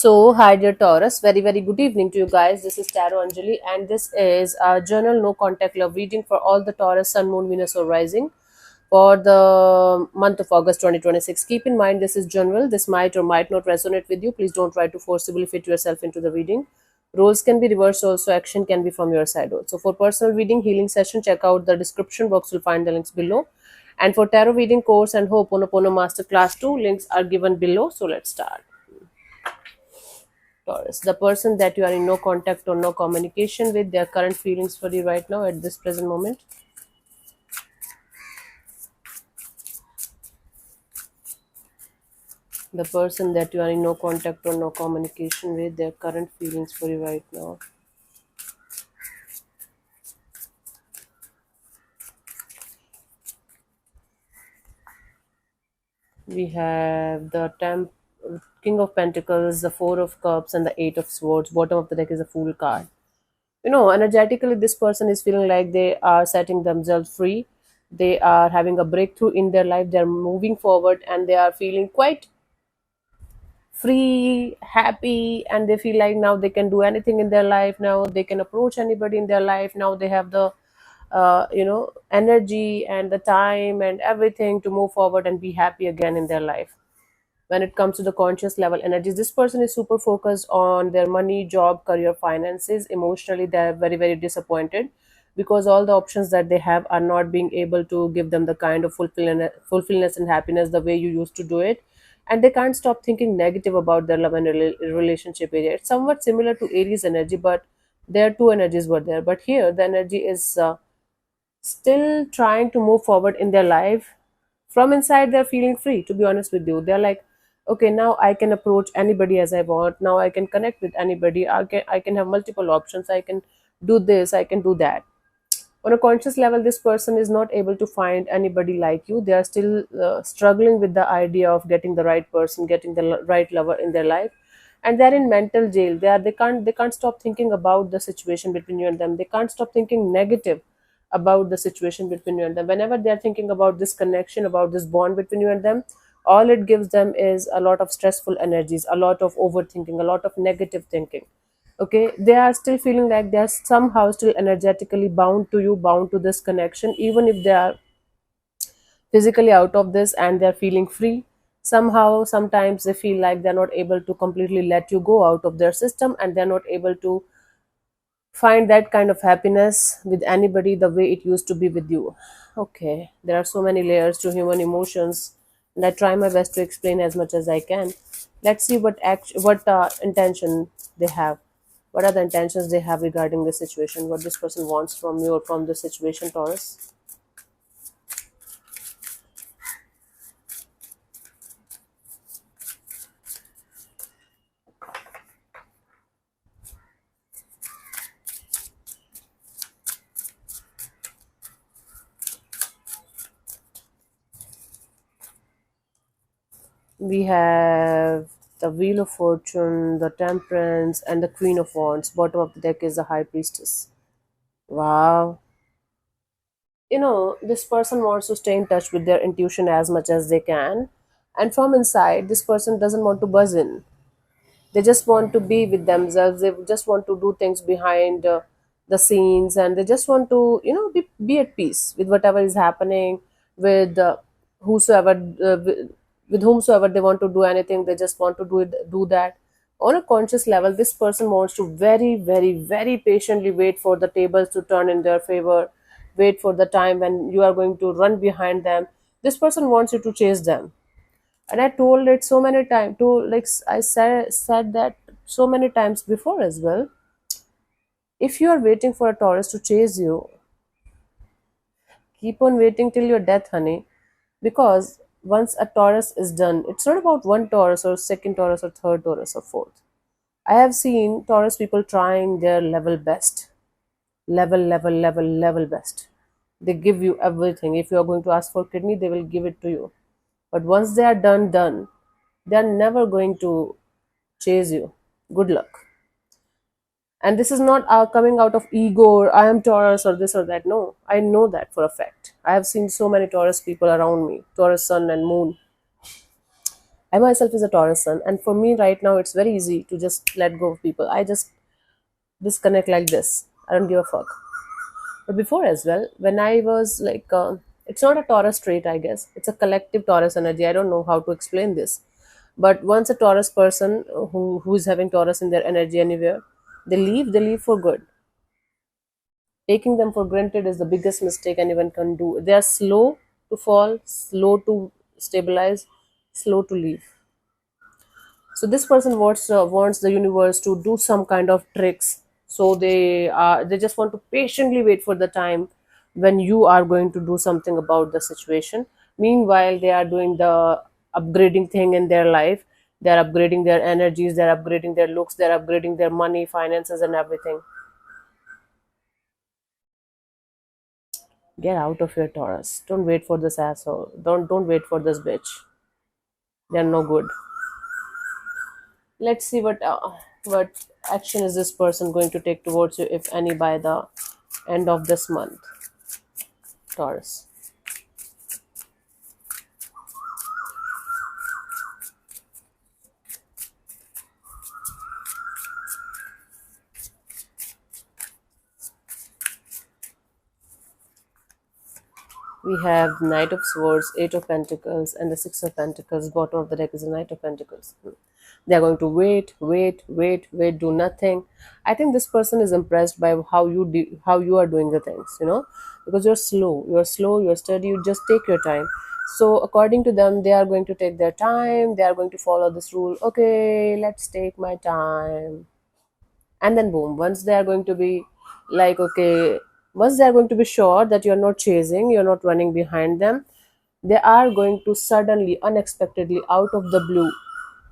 Hi dear Taurus, very good evening to you guys. This is Tarot Anjali, and this is a journal no contact love reading for all the Taurus, Sun, Moon, Venus, or Rising for the month of August 2026. Keep in mind this is general. This might or might not resonate with you. Please don't try to forcibly fit yourself into the reading. Roles can be reversed also. Action can be from your side also. For personal reading, healing session, check out the description box. You'll find the links below. And for tarot reading course and Ho'oponopono Master Class 2, links are given below. So let's start. Taurus, the person that you are in no contact or no communication with, their current feelings for you right now at this present moment. The person that you are in no contact or no communication with, their current feelings for you right now. We have the King of Pentacles, the Four of Cups, and the Eight of Swords. Bottom of the deck is a Fool card. Energetically, this person is feeling like they are setting themselves free. They are having a breakthrough in their life. They're moving forward and they are feeling quite free, happy, and they feel like now they can do anything in their life. Now they can approach anybody in their life. Now they have the energy and the time and everything to move forward and be happy again in their life. When it comes to the conscious level energies, this person is super focused on their money, job, career, finances. Emotionally, they are very disappointed because all the options that they have are not being able to give them the kind of fulfillment and happiness the way you used to do it. And they can't stop thinking negative about their love and relationship area. It's somewhat similar to Aries energy, but their two energies were there. But here the energy is still trying to move forward in their life. From inside they're feeling free, to be honest with you. They're like, okay, now I can approach anybody as I want. Now I can connect with anybody. I can have multiple options. I can do this, I can do that. On a conscious level, this person is not able to find anybody like you. They are still struggling with the idea of getting the right person, getting the right lover in their life, and they're in mental jail. They can't stop thinking about the situation between you and them. They can't stop thinking negative about the situation between you and them. Whenever they're thinking about this connection, about this bond between you and them, all it gives them is a lot of stressful energies, a lot of overthinking, a lot of negative thinking. Okay, they are still feeling like they are somehow still energetically bound to you, bound to this connection, even if they are physically out of this and they're feeling free. Somehow sometimes they feel like they're not able to completely let you go out of their system, and they're not able to find that kind of happiness with anybody the way it used to be with you. Okay, there are so many layers to human emotions, and I try my best to explain as much as I can. Let's see what intention they have. What are the intentions they have regarding this situation? What this person wants from you or from the situation, Taurus? We have the Wheel of Fortune, the Temperance, and the Queen of Wands. Bottom of the deck is the High Priestess. Wow. This person wants to stay in touch with their intuition as much as they can. And from inside, this person doesn't want to buzz in. They just want to be with themselves. They just want to do things behind the scenes, and they just want to, be at peace with whatever is happening, with whosoever, with whomsoever they want to do anything. They just want to do that. On a conscious level, this person wants to very patiently wait for the tables to turn in their favor, wait for the time when you are going to run behind them. This person wants you to chase them, and I told it so many times to, like, I said that so many times before as well. If you are waiting for a Taurus to chase you, keep on waiting till your death, honey. Because once a Taurus is done, it's not about one Taurus or second Taurus or third Taurus or fourth. I have seen Taurus people trying their level best. Level best. They give you everything. If you are going to ask for kidney, they will give it to you. But once they are done, they are never going to chase you. Good luck. And this is not coming out of ego or I am Taurus or this or that. No, I know that for a fact. I have seen so many Taurus people around me, Taurus sun and moon. I myself is a Taurus sun, and for me right now it's very easy to just let go of people. I just disconnect like this. I don't give a fuck. But before as well, when I was like, it's not a Taurus trait, I guess. It's a collective Taurus energy. I don't know how to explain this. But once a Taurus person who is having Taurus in their energy anywhere, they leave for good. Taking them for granted is the biggest mistake anyone can do. They are slow to fall, slow to stabilize, slow to leave. So this person wants the universe to do some kind of tricks. So they just want to patiently wait for the time when you are going to do something about the situation. Meanwhile, they are doing the upgrading thing in their life. They are upgrading their energies. They are upgrading their looks. They are upgrading their money, finances, and everything. Get out of your Taurus. Don't wait for this asshole. Don't wait for this bitch. They're no good. Let's see what action is this person going to take towards you, if any, by the end of this month. Taurus. We have Knight of Swords, Eight of Pentacles, and the Six of Pentacles. Bottom of the deck is the Knight of Pentacles. They are going to wait, do nothing. I think this person is impressed by how you are doing the things, because you're steady, you just take your time. So according to them, they are going to take their time, they are going to follow this rule. Okay, let's take my time. And then boom, once they are going to be like, okay, once they are going to be sure that you're not chasing, you're not running behind them, they are going to suddenly, unexpectedly, out of the blue,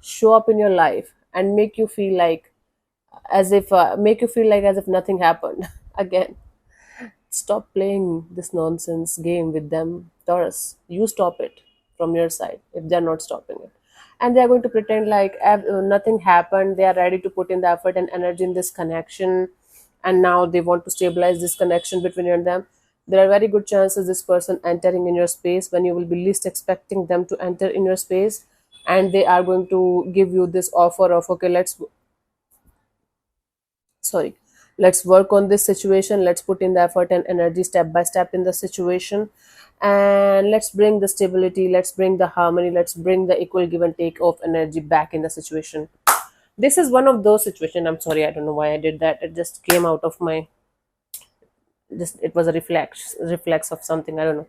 show up in your life and make you feel like as if nothing happened. Again, stop playing this nonsense game with them, Taurus. You stop it from your side if they're not stopping it. And they're going to pretend like nothing happened. They are ready to put in the effort and energy in this connection. And now they want to stabilize this connection between you and them. There are very good chances this person entering in your space when you will be least expecting them to enter in your space. And they are going to give you this offer of, okay, sorry let's work on this situation, let's put in the effort and energy step by step in the situation, and let's bring the stability, let's bring the harmony, let's bring the equal give and take of energy back in the situation. This is one of those situations. I'm sorry, I don't know why I did that. It just came out of my, just it was a reflex of something, I don't know.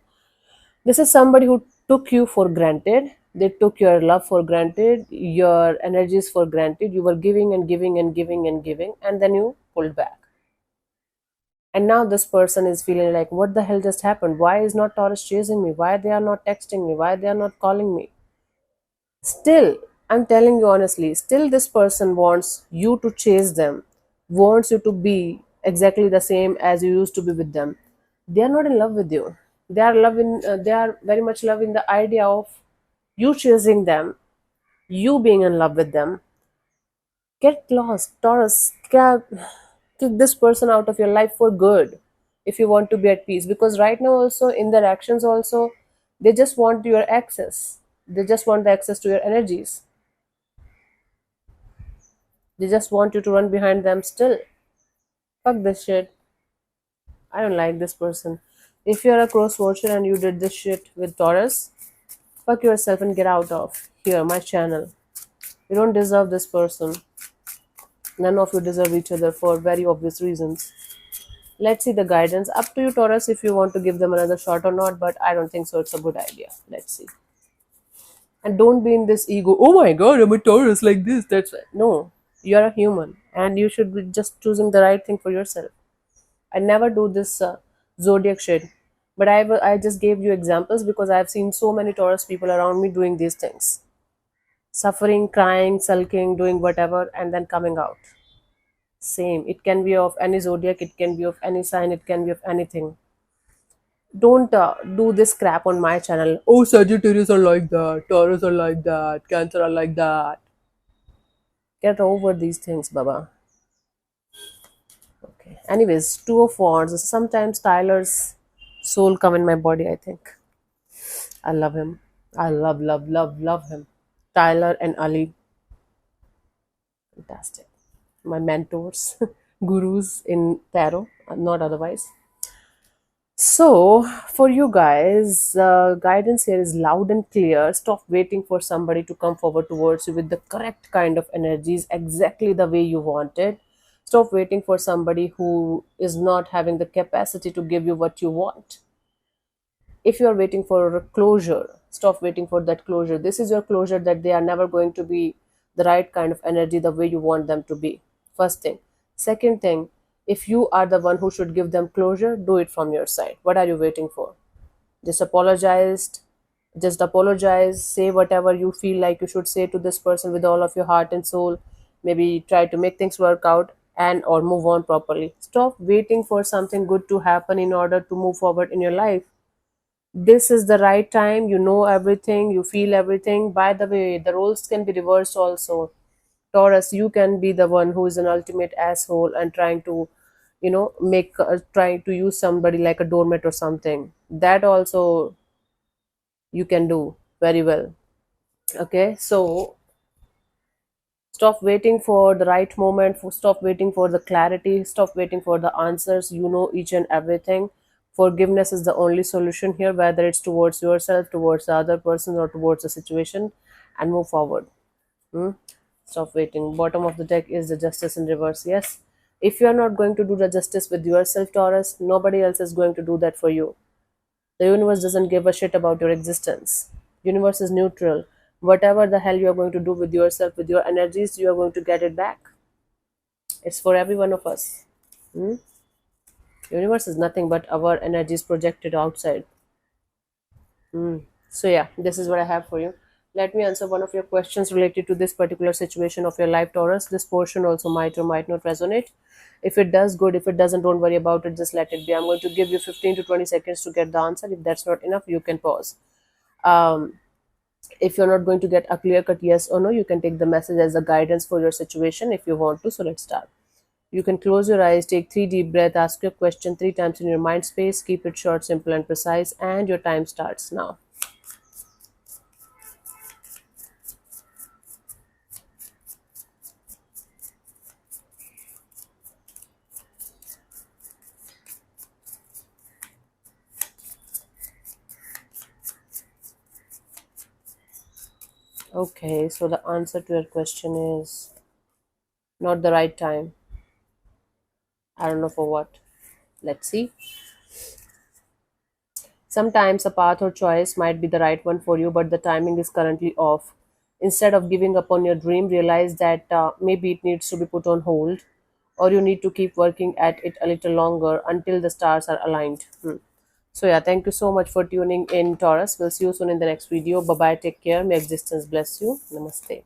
This is somebody who took you for granted. They took your love for granted, your energies for granted. You were giving and giving and giving and giving, and then you pulled back. And now this person is feeling like, what the hell just happened? Why is not Taurus chasing me? Why they are not texting me? Why they are not calling me? Still, I'm telling you honestly, still this person wants you to chase them, wants you to be exactly the same as you used to be with them. They are not in love with you. They are very much loving the idea of you chasing them, you being in love with them. Get lost, Taurus. Kick this person out of your life for good if you want to be at peace. Because right now, also in their actions, also they just want your access. They just want the access to your energies. They just want you to run behind them still. Fuck this shit. I don't like this person. If you're a cross watcher and you did this shit with Taurus, fuck yourself and get out of here, my channel. You don't deserve this person. None of you deserve each other for very obvious reasons. Let's see the guidance. Up to you, Taurus, if you want to give them another shot or not, but I don't think so. It's a good idea. Let's see. And don't be in this ego. Oh my god, I'm a Taurus like this. No, you're a human and you should be just choosing the right thing for yourself. I never do this zodiac shit. But I just gave you examples because I've seen so many Taurus people around me doing these things. Suffering, crying, sulking, doing whatever, and then coming out. Same. It can be of any zodiac, it can be of any sign, it can be of anything. Don't do this crap on my channel. Oh, Sagittarius are like that, Taurus are like that, Cancer are like that. Get over these things, Baba. Okay. Anyways, Two of Wands. Sometimes Tyler's soul come in my body, I think. I love him. I love him. Tyler and Ali. Fantastic. My mentors, gurus in tarot, not otherwise. So, for you guys, guidance here is loud and clear. Stop waiting for somebody to come forward towards you with the correct kind of energies, exactly the way you want it. Stop waiting for somebody who is not having the capacity to give you what you want. If you are waiting for a closure, stop waiting for that closure. This is your closure, that they are never going to be the right kind of energy the way you want them to be. First thing. Second thing, if you are the one who should give them closure, do it from your side. What are you waiting for? Just apologized. Just apologize. Say whatever you feel like you should say to this person with all of your heart and soul. Maybe try to make things work out and or move on properly. Stop waiting for something good to happen in order to move forward in your life. This is the right time. You know everything, you feel everything. By the way, the roles can be reversed also. Taurus, you can be the one who is an ultimate asshole and trying to, make trying to use somebody like a doormat or something. That also you can do very well. Okay, so stop waiting for the right moment, stop waiting for the clarity, stop waiting for the answers. You know each and everything. Forgiveness is the only solution here, whether it's towards yourself, towards the other person, or towards the situation, and move forward. Hmm? Stop waiting. Bottom of the deck is the justice in reverse. Yes, if you are not going to do the justice with yourself, Taurus, nobody else is going to do that for you. The universe doesn't give a shit about your existence. Universe is neutral. Whatever the hell you are going to do with yourself, with your energies, you are going to get it back. It's for every one of us. Hmm? Universe is nothing but our energies projected outside. Hmm. So yeah, this is what I have for you. Let me answer one of your questions related to this particular situation of your life, Taurus. This portion also might or might not resonate. If it does, good. If it doesn't, don't worry about it. Just let it be. I'm going to give you 15 to 20 seconds to get the answer. If that's not enough, you can pause. Um, if you're not going to get a clear cut yes or no, you can take the message as a guidance for your situation if you want to. So let's start. You can close your eyes, take 3 deep breaths, ask your question 3 times in your mind space, keep it short, simple, and precise, and your time starts now. Okay, so the answer to your question is not the right time. I don't know for what. Let's see. Sometimes a path or choice might be the right one for you, but the timing is currently off. Instead of giving up on your dream, realize that maybe it needs to be put on hold, or you need to keep working at it a little longer until the stars are aligned. So, yeah, thank you so much for tuning in, Taurus. We'll see you soon in the next video. Bye bye. Take care. May existence bless you. Namaste.